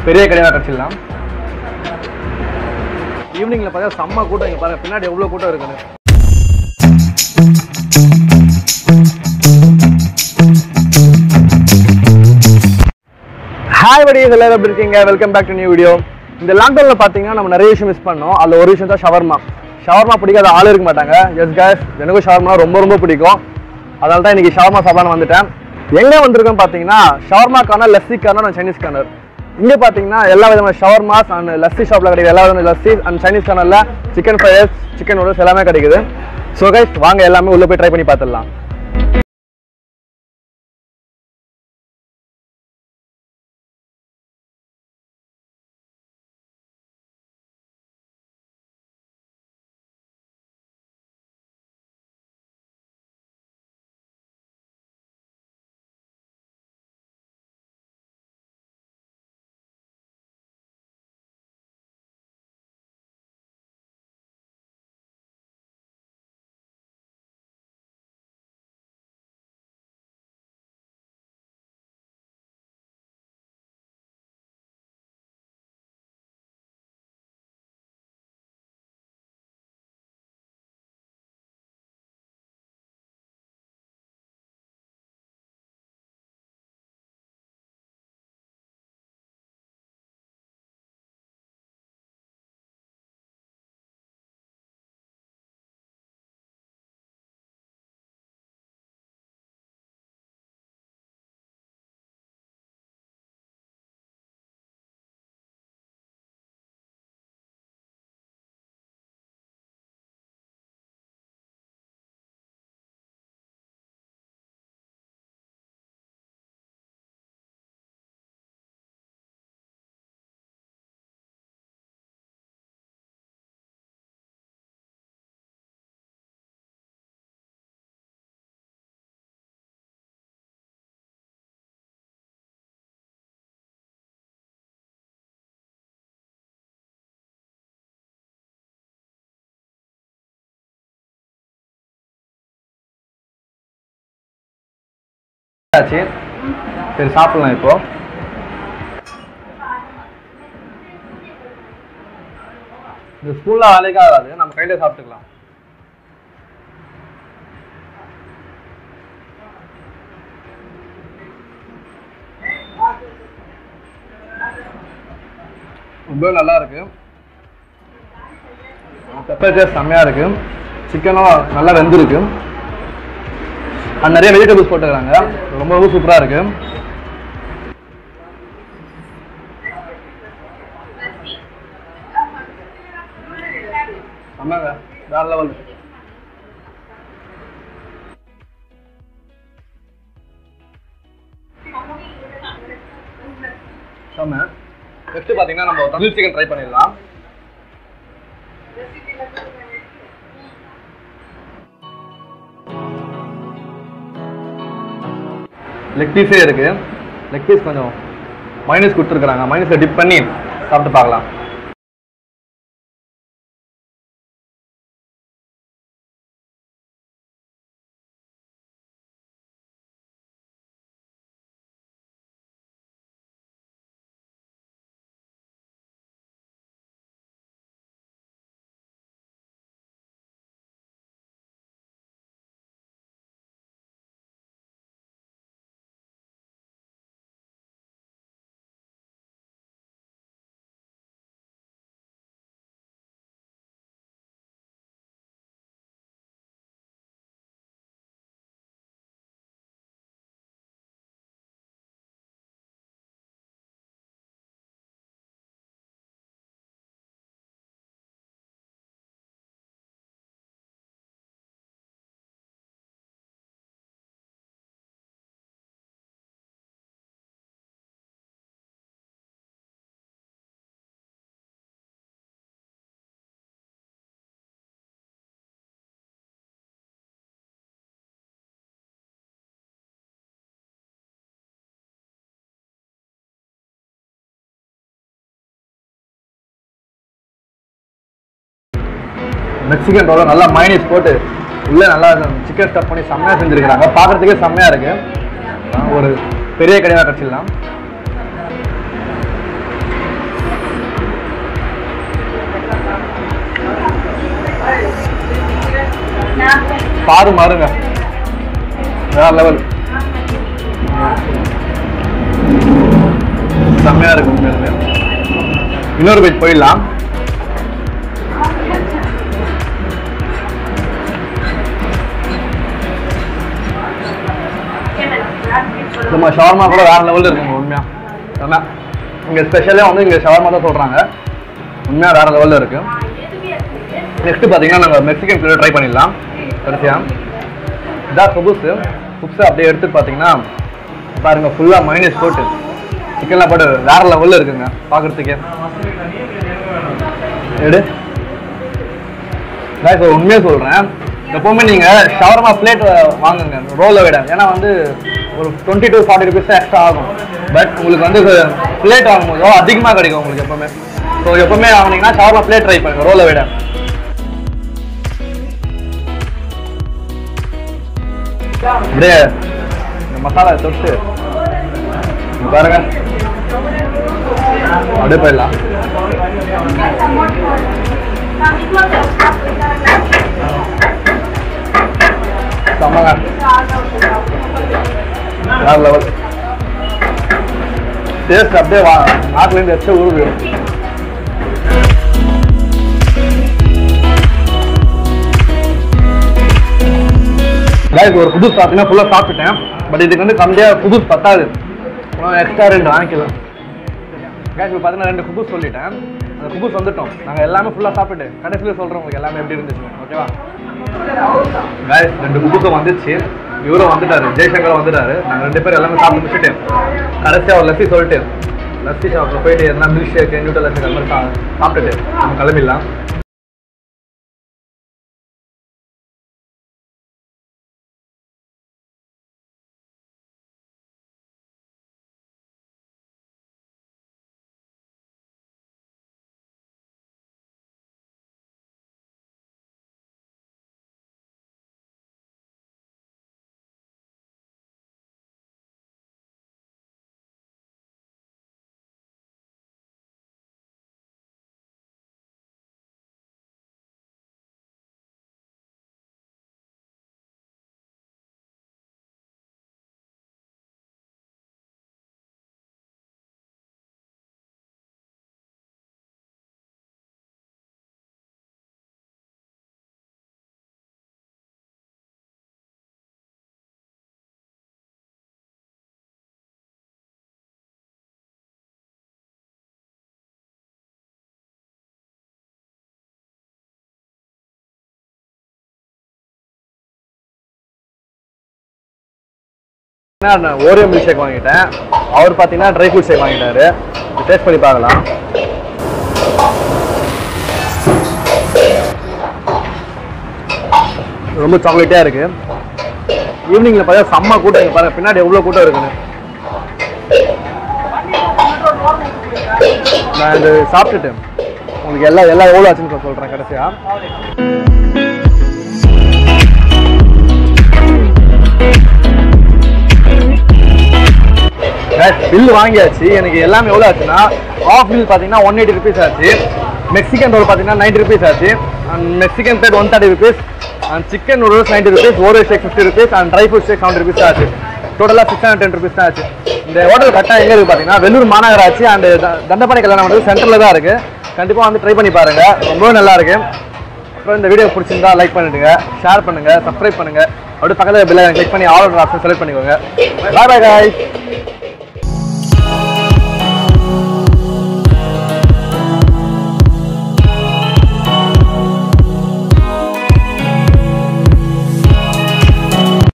பெரிய கடையாக கட்சிடலாம். ஈவினிங்கில் பார்த்தா செம்ம கூட்டம். இங்கே பாருங்கள் பின்னாடி எவ்வளோ கூட்டம் இருக்குது. ஹாய் buddies, எல்லாரும் எப்படி இருக்கீங்க? Welcome back to new video. இந்த லாக்டவுனில் பார்த்தீங்கன்னா நம்ம நிறைய விஷயம் மிஸ் பண்ணோம். அதில் ஒரு விஷயம் தான் ஷவர்மா. ஷவர்மா பிடிக்காத ஆள் இருக்க மாட்டாங்க. எஸ் கைஸ், எனக்கும் ஷவர்மா ரொம்ப பிடிக்கும். அதனால தான் இன்றைக்கி ஷவர்மா சாப்பிடான்னு வந்துட்டேன். எங்கே வந்திருக்கோம் பார்த்தீங்கன்னா shawarma corner, lassi corner and Chinese corner. இங்கே பார்த்தீங்கன்னா எல்லா விதமான ஷவர்மாஸ் அண்ட் லஸ்ஸி ஷாப்பில் கிடைக்குது. எல்லா விதமான லஸ்ஸி அண்ட் சைனீஸ் கார்னரில் சிக்கன் ஃப்ரைஸ், சிக்கன் நூடுல்ஸ் எல்லாமே கிடைக்குது. ஸோ கைஸ், வாங்க எல்லாமே உள்ளே போய் ட்ரை பண்ணி பார்த்துடலாம். சரி, சாப்பிடலாம். இப்போ இந்த ஸ்பூன்ல வேலைக்கு ஆகாது, நம்ம கையில சாப்பிட்டுக்கலாம். ரொம்ப நல்லா இருக்கு. பெப்பர் டேஸ்ட் செம்மையா இருக்கு. சிக்கனும் நல்லா வெந்திருக்கு. நிறைய வெஜிடபிள்ஸ் போட்டுக்கிறாங்க. ரொம்ப சூப்பரா இருக்கு. ஆமாங்க, வேற லெவல். செம்ம. நெக்ஸ்ட் பாத்தீங்கன்னா நம்ம தமிழ் சிக்கன் ட்ரை பண்ணிடலாம். லெக் பீஸே இருக்கு. லெக் பீஸ் கொஞ்சம் மைனஸ் கொடுத்துருக்குறாங்க. மைனஸில் டிப் பண்ணி சாப்பிட்டு பார்க்கலாம். மெக்சிகன் ரோல நல்லா மைனஸ் போட்டு உள்ளே நல்லா சிக்கன் ஸ்டஃப் பண்ணி செம்மையாக செஞ்சுருக்கிறாங்க. பார்க்குறதுக்கே செம்மையாக இருக்குது. ஒரு பெரிய கடையாக கட்சிடலாம். பாரு மாறுங்க வேற லெவல் செம்மையா இருக்கு. இன்னொரு பேஜ் போயிடலாம். நம்ம ஷவர்மா கூட வேற லெவலில் இருக்குங்க உண்மையா. ஏன்னா இங்கே ஸ்பெஷலே வந்து இங்கே ஷவர்மா தான் சொல்கிறாங்க. உண்மையாக வேற லெவலில் இருக்கு. நெக்ஸ்ட் பார்த்தீங்கன்னா நாங்கள் மெக்சிகன் ஃபுட் ட்ரை பண்ணிடலாம். கடைசியாக இதான் குபுஸு அப்படியே எடுத்து பார்த்தீங்கன்னா பாருங்கள் ஃபுல்லாக மைனஸ் போட்டு சிக்கன்லாம் போட்டு வேற லெவலில் இருக்குங்க பார்க்குறதுக்கே. எடு இப்போ உண்மையாக சொல்கிறேன், எப்போவுமே நீங்கள் ஷவர்மா பிளேட் வாங்குங்க ரோலை விட. ஏன்னா வந்து ஒரு 20 to 40 rupees எக்ஸ்ட்ரா ஆகும். பட் உங்களுக்கு வந்து பிளேட் வாங்கும்போதோ அதிகமாக கிடைக்கும் உங்களுக்கு எப்போவுமே. ஸோ எப்போவுமே வாங்கினீங்கன்னா ஷவர்மா பிளேட் ட்ரை பண்ணுங்க ரோலை விட. அப்படியே இந்த மசாலா தொட்டு பாருங்க அப்படியே போயிடலாம். செம்மங்க வேற லெவல் டேஸ்ட். அப்படியே நாட்டிலேருந்து எச்ச ஊறுது. ஒரு புதுசு பார்த்தீங்கன்னா ஃபுல்லாக சாப்பிட்டேன். பட் இதுக்கு வந்து கம்மியாக புதுசு பத்தாது, எக்ஸ்ட்ரா 2 வாங்கிக்கலாம். கேஸ் இப்போ பார்த்தீங்கன்னா 2 குபூஸ் சொல்லிட்டேன். அந்த குபூஸ் வந்துட்டோம். நாங்கள் எல்லாமே ஃபுல்லாக சாப்பிட்டு கடைசியில் சொல்கிறோம் உங்களுக்கு எல்லாமே எப்படி இருந்துச்சு. ஓகேவா கேஸ்? 2 குபூஸும் வந்துச்சு. இவரும் வந்துட்டாரு, ஜெய்சங்கரும் வந்துட்டாரு. நாங்கள் 2 பேரும் எல்லாமே சாப்பிட்டு முடிச்சுட்டு கடைசியாக ஒரு லஸ்ஸி சொல்லிட்டு லஸ்ஸி ஷாப்பில் போயிட்டு எதனா மில்க் ஷேக் நியூட்ரல் லஸ்ஸி அது மாதிரி சாப்பிட்டுட்டு நம்ம கிளம்பிடலாம். நான் ஓரியோ மில்க் ஷேக் வாங்கிட்டேன். அவர் பார்த்தீங்கன்னா ட்ரை ஃப்ரூட் ஷேக் வாங்கிட்டாரு. டேஸ்ட் பண்ணி பார்க்கலாம். ரொம்ப சாக்லேட்டாக இருக்கு. ஈவினிங்கில் பார்த்தா செம்ம கூட்டம். இங்கே பாருங்க பின்னாடி எவ்வளோ கூட்டம் இருக்குன்னு. நான் இது சாப்பிட்டுட்டு உங்களுக்கு எல்லாம் எவ்வளோ ஆச்சுன்னு சொல்கிறேன் கடைசியாக. பில் வாங்கியாச்சு. எனக்கு எல்லாமே எவ்வளோ ஆச்சுன்னா ஆஃப் பில் பார்த்தீங்கன்னா 180 rupees ஆச்சு. மெக்சிகன் ரோல் பார்த்தீங்கன்னா 90 rupees ஆச்சு. And Mexican plate 130 rupees. And chicken noodles 90 rupees. Oreo shake 50 rupees. And dry fruit shake 70 rupees ஆச்சு. டோட்டலாக 610 rupees தான் ஆச்சு. இந்த ஹோட்டல் கரெக்டாக எங்கே இருக்குது பார்த்தீங்கன்னா வெள்ளூர் மாநகராட்சி அண்ட் தண்டபாணி கல்யாணம் வந்து சென்டரில் தான் இருக்குது. கண்டிப்பாக வந்து ட்ரை பண்ணி பாருங்கள், ரொம்பவே நல்லா இருக்குது. அப்புறம் இந்த வீடியோ பிடிச்சிருந்தா லைக் பண்ணிவிடுங்க, ஷேர் பண்ணுங்கள், சப்ஸ்கிரைப் பண்ணுங்கள். அப்படியே பக்கத்தில் பெல் ஐகானை கிளிக் பண்ணி ஆல் ஆப்ஷன் செலக்ட் பண்ணிக்கோங்க. பாய் பாய் காய்ஸ்.